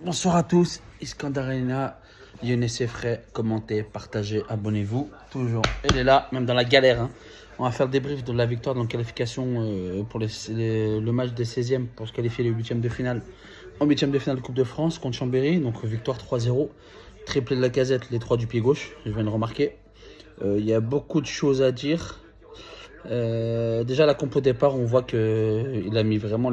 Bonsoir à tous, Iskandarina, Younes et Fray, commentez, partagez, abonnez-vous, toujours. Elle est là, même dans la galère. On va faire le débrief de la victoire dans la qualification pour le match des 16e pour se qualifier les 8e de finale. En 8e de finale de Coupe de France contre Chambéry, donc victoire 3-0. Triplé de la casette, les 3 du pied gauche, je viens de remarquer. Il y a beaucoup de choses à dire. Déjà, la compo départ, on voit qu'il a mis vraiment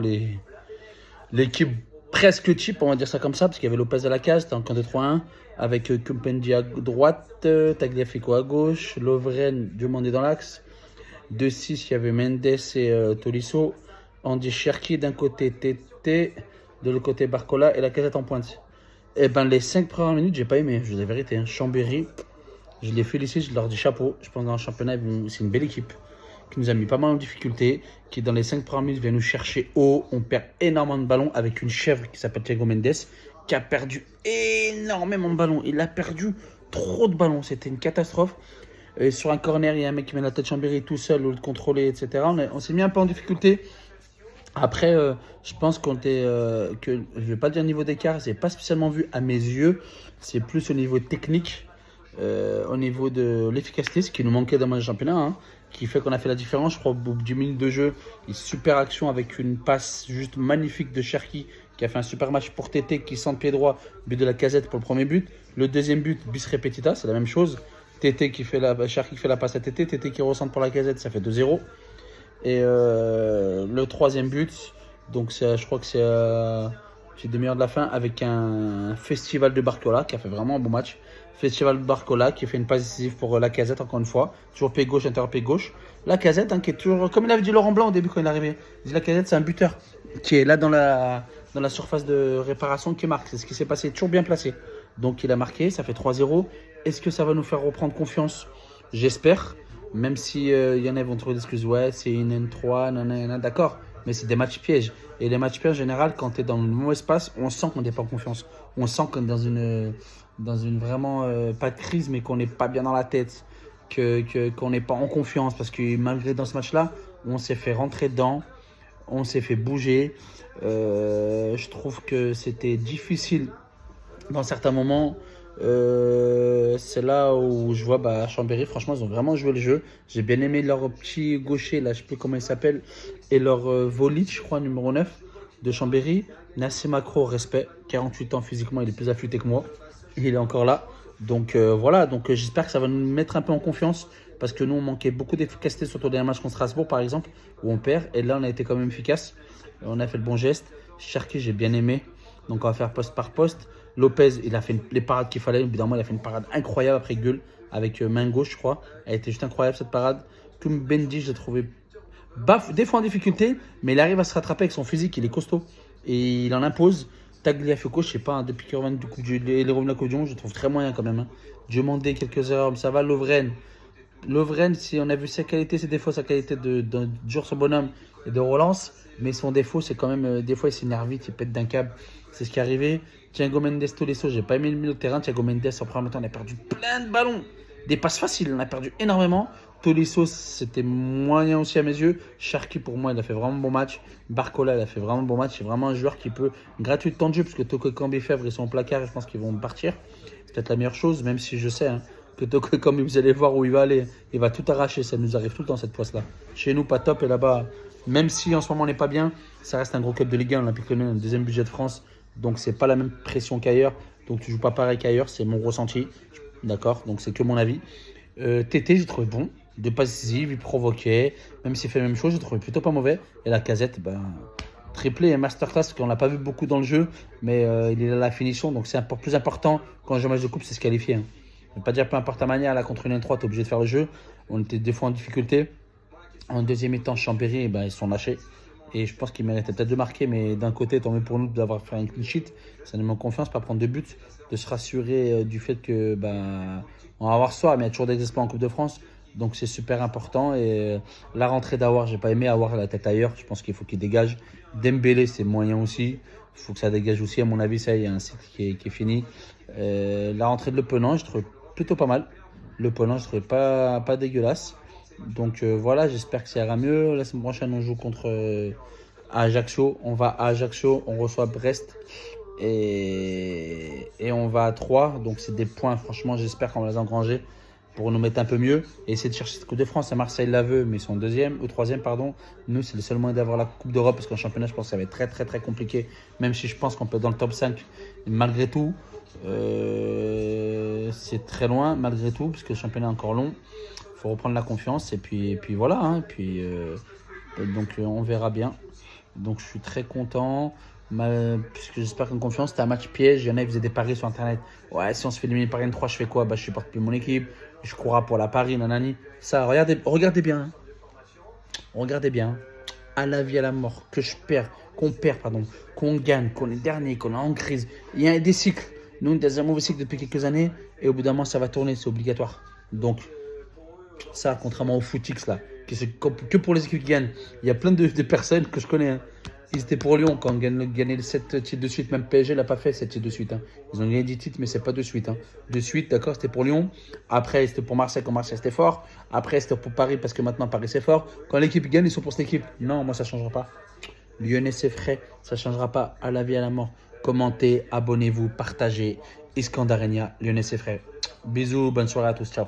l'équipe presque type, on va dire ça comme ça, parce qu'il y avait Lopez à la case, c'était en camp de 3-1, avec Kumpendi à droite, Tagliafico à gauche, Lovren, Diomandé dans l'axe. 2-6, il y avait Mendes et Tolisso. Andy Cherki d'un côté, Tété, de l'autre côté Barcola et la casette en pointe. Et ben les 5 premières minutes, j'ai pas aimé, je vous dis la vérité. Chambéry, je les félicite, je leur dis chapeau. Je pense que dans le championnat, c'est une belle équipe qui nous a mis pas mal en difficulté, qui dans les 5 premières minutes vient nous chercher haut. On perd énormément de ballons avec une chèvre qui s'appelle Thiago Mendes, qui a perdu énormément de ballons. Il a perdu trop de ballons, c'était une catastrophe. Sur un corner, il y a un mec qui met la tête Chambéry tout seul, l'autre contrôlé, etc. On s'est mis un peu en difficulté. Après, je pense que je ne vais pas dire niveau d'écart, c'est pas spécialement vu à mes yeux, c'est plus au niveau technique, au niveau de l'efficacité, ce qui nous manquait dans le championnat, qui fait qu'on a fait la différence. Je crois au bout du minute de jeu, une super action avec une passe juste magnifique de Cherki, qui a fait un super match pour Tété, qui sent le pied droit, but de la casette pour le premier but. Le deuxième but, bis repetita, c'est la même chose. Cherki qui fait la passe à Tété, Tété qui ressent pour la casette, ça fait 2-0. Et le troisième but, donc je crois que c'est une demi-heure de la fin, avec un festival de Barcola qui a fait vraiment un bon match. Festival de Barcola qui fait une passe décisive pour la casette, encore une fois. Toujours pied gauche, intérieur pied gauche. La casette, qui est toujours, comme il avait dit Laurent Blanc au début quand il est arrivé, il dit la casette, c'est un buteur qui est là dans la surface de réparation qui marque. C'est ce qui s'est passé, toujours bien placé. Donc il a marqué, ça fait 3-0. Est-ce que ça va nous faire reprendre confiance? J'espère. Même si y en a vont trouver des excuses, ouais, c'est une N3, nanana, d'accord, mais c'est des matchs pièges. Et les matchs pièges, en général, quand tu es dans le mauvais espace, on sent qu'on n'est pas en confiance. On sent qu'on est dans une vraiment, pas de crise, mais qu'on n'est pas bien dans la tête, qu'on n'est pas en confiance. Parce que malgré dans ce match-là, on s'est fait rentrer dedans, on s'est fait bouger. Je trouve que c'était difficile dans certains moments. C'est là où je vois Chambéry, franchement, ils ont vraiment joué le jeu. J'ai bien aimé leur petit gaucher, là, je sais plus comment il s'appelle, et leur Volic, je crois, numéro 9 de Chambéry. Nassim Macro, respect, 48 ans physiquement, il est plus affûté que moi. Il est encore là. Donc voilà, j'espère que ça va nous mettre un peu en confiance, parce que nous, on manquait beaucoup d'efficacité, surtout dans les matchs contre Strasbourg, par exemple, où on perd. Et là, on a été quand même efficace. On a fait le bon geste. Cherki, j'ai bien aimé. Donc on va faire poste par poste. Lopez, il a fait les parades qu'il fallait. Évidemment, il a fait une parade incroyable après gueule, avec main gauche, je crois. Elle était juste incroyable cette parade. Kumpendi, je l'ai trouvé des fois en difficulté, mais il arrive à se rattraper avec son physique. Il est costaud et il en impose. Tagliafico, je sais pas, depuis qu'il revient les revenus de la Coupe du Monde, je le trouve très moyen quand même. Demandé quelques erreurs, mais ça va. Lovren, si on a vu ses qualités, ses défauts, sa qualité de dur ce bonhomme et de relance, mais son défaut, c'est quand même, des fois, il s'énerve vite, il pète d'un câble. C'est ce qui est arrivé. Thiago Mendes, Tolisso, j'ai pas aimé le milieu de terrain. Thiago Mendes, en premier temps, on a perdu plein de ballons. Des passes faciles, on a perdu énormément. Tolisso, c'était moyen aussi à mes yeux. Cherki, pour moi, il a fait vraiment un bon match. Barcola, il a fait vraiment un bon match. C'est vraiment un joueur qui peut gratuit temps de jeu, parce que Toko Kambi, Fèvre, ils sont au placard et je pense qu'ils vont partir. C'est peut-être la meilleure chose, même si je sais que Toko Kambi, vous allez voir où il va aller. Il va tout arracher. Ça nous arrive tout le temps, cette poisse-là. Chez nous, pas top. Et là-bas, même si en ce moment on n'est pas bien, ça reste un gros club de Ligue 1, Olympique Lyonnais, un deuxième budget de France. Donc c'est pas la même pression qu'ailleurs. Donc tu joues pas pareil qu'ailleurs, c'est mon ressenti. D'accord, donc c'est que mon avis. Tété, j'ai trouvé bon. De passes décisives, il provoquait. Même s'il fait la même chose, j'ai trouvé plutôt pas mauvais. Et la casette, triplé et masterclass, qu'on l'a pas vu beaucoup dans le jeu. Mais il est là à la finition. Donc c'est plus important quand on joue un match de coupe, c'est se qualifier. Je ne veux pas dire peu importe ta manière, là contre une N3, tu es obligé de faire le jeu. On était des fois en difficulté. En deuxième mi-temps, Chambéry, ils sont lâchés. Et je pense qu'il méritait peut-être de marquer, mais d'un côté, tant mieux pour nous d'avoir fait un clean sheet. Ça nous met en confiance, pas prendre de buts, de se rassurer du fait que on va avoir soir, mais il y a toujours des espoirs en Coupe de France. Donc c'est super important. Et la rentrée d'Aouar, j'ai pas aimé avoir la tête ailleurs. Je pense qu'il faut qu'il dégage. Dembélé, c'est moyen aussi. Il faut que ça dégage aussi. À mon avis, ça, il y a un cycle qui est fini. La rentrée de Le Penant, je trouve plutôt pas mal. Le Penant, je trouve pas dégueulasse. Donc voilà, j'espère que ça ira mieux. La semaine prochaine, on joue contre Ajaccio. On va à Ajaccio, on reçoit Brest. Et et on va à 3. Donc c'est des points, franchement, j'espère qu'on va les engranger pour nous mettre un peu mieux et essayer de chercher cette Coupe de France. À Marseille la veut, mais ils sont deuxième ou troisième, pardon. Nous, c'est le seul moyen d'avoir la Coupe d'Europe parce qu'en championnat, je pense que ça va être très très très compliqué. Même si je pense qu'on peut être dans le top 5, malgré tout, c'est très loin, malgré tout, parce que le championnat est encore long. Il faut reprendre la confiance et puis voilà. Hein, donc on verra bien. Donc je suis très content. Puisque j'espère qu'en confiance, c'était un match piège. Il y en a qui faisaient des paris sur internet. Ouais, si on se fait éliminer par N3, je fais quoi? Bah, je supporte plus mon équipe. Je courrai pour la Paris, nanani. Ça, regardez bien. Hein. Regardez bien. À la vie, à la mort. Que je perds, qu'on perd, pardon. Qu'on gagne, qu'on est dernier, qu'on est en crise. Il y a des cycles. Nous, on est dans un mauvais cycle depuis quelques années. Et au bout d'un moment, ça va tourner. C'est obligatoire. Donc, ça, contrairement au footix, là, c'est que pour les équipes qui gagnent. Il y a plein de personnes que je connais. Hein. Ils étaient pour Lyon quand on gagnait les 7 titres de suite. Même PSG l'a pas fait 7 titres de suite. Hein. Ils ont gagné 10 titres, mais c'est pas de suite. Hein. De suite, d'accord, c'était pour Lyon. Après, c'était pour Marseille quand Marseille c'était fort. Après, c'était pour Paris parce que maintenant Paris c'est fort. Quand l'équipe gagne, ils sont pour cette équipe. Non, moi ça changera pas. Lyonnais c'est frais, ça changera pas. À la vie, à la mort. Commentez, abonnez-vous, partagez. Iskandarenia, Lyonnais c'est frais. Bisous, bonne soirée à tous. Ciao.